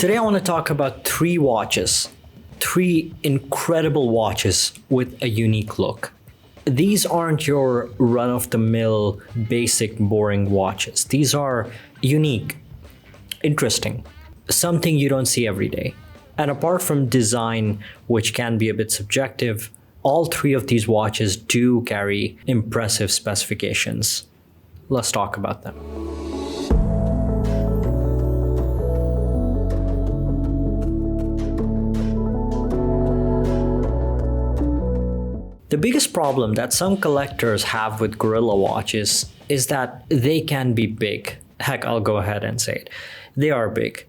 Today I want to talk about three watches, three incredible watches with a unique look. These aren't your run-of-the-mill, basic, boring watches. These are unique, interesting, something you don't see every day. And apart from design, which can be a bit subjective, all three of these watches do carry impressive specifications. Let's talk about them. The biggest problem that some collectors have with Gorilla watches is that they can be big. Heck, I'll go ahead and say it. They are big.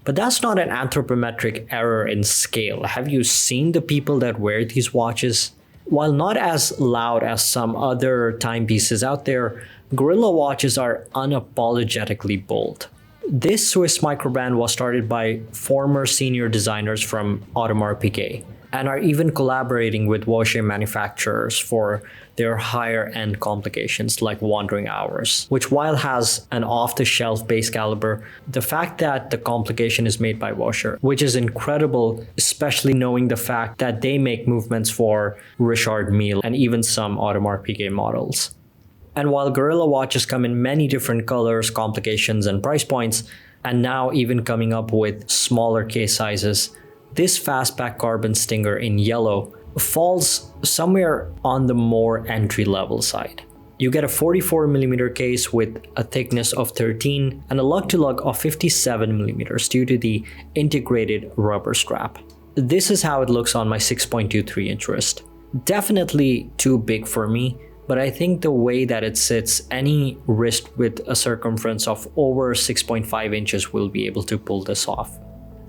But that's not an anthropometric error in scale. Have you seen the people that wear these watches? While not as loud as some other timepieces out there, Gorilla watches are unapologetically bold. This Swiss microbrand was started by former senior designers from Audemars Piguet, and are even collaborating with watch manufacturers for their higher-end complications like wandering hours, which while has an off-the-shelf base caliber, the fact that the complication is made by Washer, which is incredible, especially knowing the fact that they make movements for Richard Mille and even some Audemars Piguet models. And while Gorilla watches come in many different colors, complications, and price points, and now even coming up with smaller case sizes, this fastback carbon stinger in yellow falls somewhere on the more entry-level side. You get a 44mm case with a thickness of 13 and a lug-to-lug of 57mm due to the integrated rubber strap. This is how it looks on my 6.23-inch wrist. Definitely too big for me, but I think the way that it sits, any wrist with a circumference of over 6.5 inches will be able to pull this off.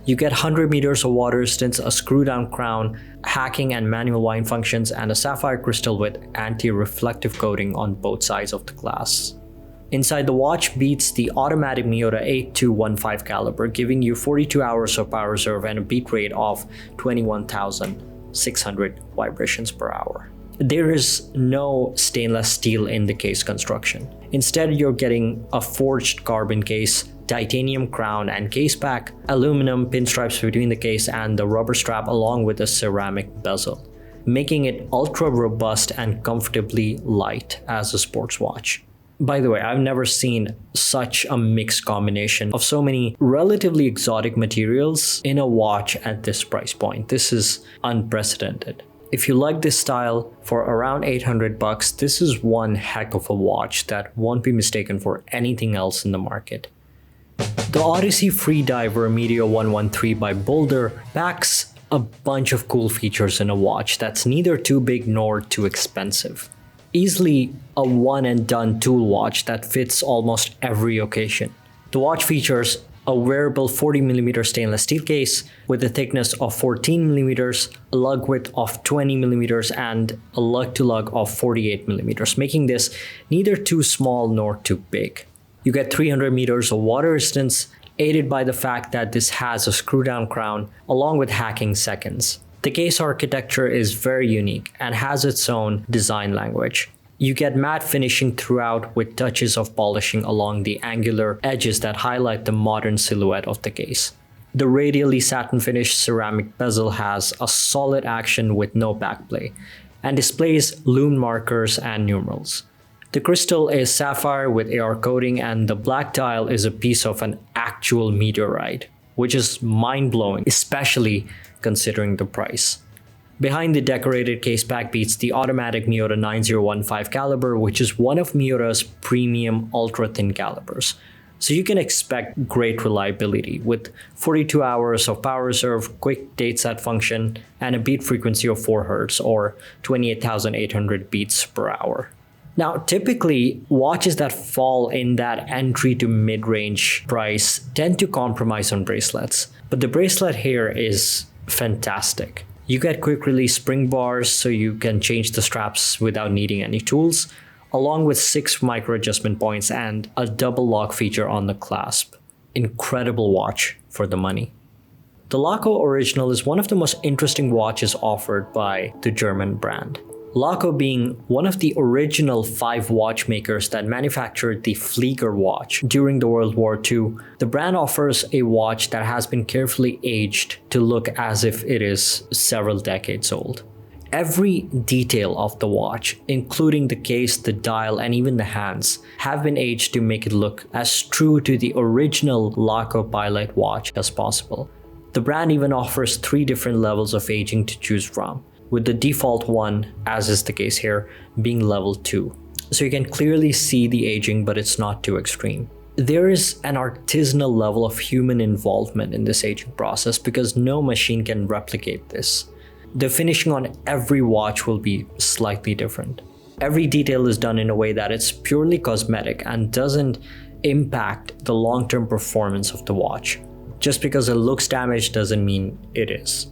You get 100 meters of water resistance, a screw-down crown, hacking and manual wind functions, and a sapphire crystal with anti-reflective coating on both sides of the glass. Inside, the watch beats the automatic Miyota 8215 caliber, giving you 42 hours of power reserve and a beat rate of 21,600 vibrations per hour. There is no stainless steel in the case construction. Instead, you're getting a forged carbon case, titanium crown and case back, aluminum pinstripes between the case and the rubber strap along with a ceramic bezel, making it ultra robust and comfortably light as a sports watch. By the way, I've never seen such a mixed combination of so many relatively exotic materials in a watch at this price point. This is unprecedented. If you like this style, for around $800, this is one heck of a watch that won't be mistaken for anything else in the market. The Odyssey Freediver Meteor 113 by Boulder packs a bunch of cool features in a watch that's neither too big nor too expensive. Easily a one-and-done tool watch that fits almost every occasion. The watch features a wearable 40mm stainless steel case with a thickness of 14mm, a lug width of 20mm, and a lug-to-lug of 48mm, making this neither too small nor too big. You get 300 meters of water resistance, aided by the fact that this has a screw-down crown along with hacking seconds. The case architecture is very unique and has its own design language. You get matte finishing throughout with touches of polishing along the angular edges that highlight the modern silhouette of the case. The radially satin-finished ceramic bezel has a solid action with no backplay and displays lune markers and numerals. The crystal is sapphire with AR coating, and the black dial is a piece of an actual meteorite, which is mind-blowing, especially considering the price. Behind the decorated case back beats the automatic Miyota 9015 caliber, which is one of Miyota's premium ultra-thin calibers. So you can expect great reliability with 42 hours of power reserve, quick date set function, and a beat frequency of 4 Hz or 28,800 beats per hour. Now, typically, watches that fall in that entry to mid-range price tend to compromise on bracelets, but the bracelet here is fantastic. You get quick release spring bars so you can change the straps without needing any tools, along with 6 micro adjustment points and a double lock feature on the clasp. Incredible watch for the money. The Laco Original is one of the most interesting watches offered by the German brand. Laco being one of the original 5 watchmakers that manufactured the Flieger watch during the World War II, the brand offers a watch that has been carefully aged to look as if it is several decades old. Every detail of the watch, including the case, the dial, and even the hands, have been aged to make it look as true to the original Laco Pilot watch as possible. The brand even offers 3 different levels of aging to choose from, with the default one, as is the case here, being level 2. So you can clearly see the aging, but it's not too extreme. There is an artisanal level of human involvement in this aging process because no machine can replicate this. The finishing on every watch will be slightly different. Every detail is done in a way that it's purely cosmetic and doesn't impact the long-term performance of the watch. Just because it looks damaged doesn't mean it is.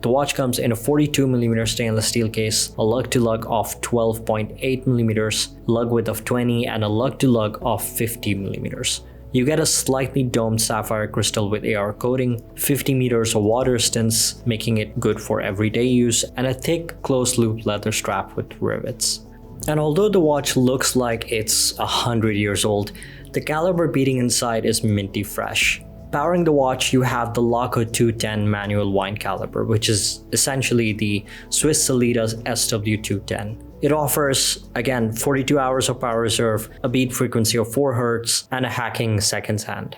The watch comes in a 42mm stainless steel case, a lug-to-lug of 12.8mm, lug width of 20, and a lug-to-lug of 50mm. You get a slightly domed sapphire crystal with AR coating, 50 meters of water resistance, making it good for everyday use, and a thick closed-loop leather strap with rivets. And although the watch looks like it's 100 years old, the caliber beating inside is minty fresh. Powering the watch, you have the Laco 210 manual wine caliber, which is essentially the Swiss Solida's SW210. It offers, again, 42 hours of power reserve, a beat frequency of 4 Hz, and a hacking seconds hand.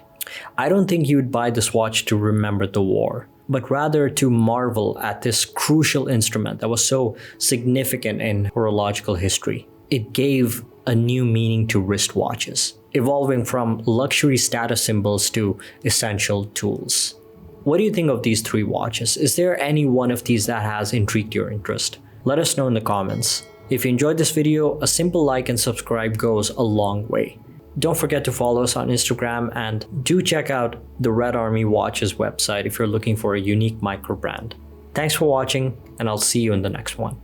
I don't think you'd buy this watch to remember the war, but rather to marvel at this crucial instrument that was so significant in horological history. It gave a new meaning to wristwatches, evolving from luxury status symbols to essential tools. What do you think of these 3 watches? Is there any one of these that has intrigued your interest? Let us know in the comments. If you enjoyed this video, a simple like and subscribe goes a long way. Don't forget to follow us on Instagram and do check out the Red Army Watches website if you're looking for a unique micro brand. Thanks for watching, and I'll see you in the next one.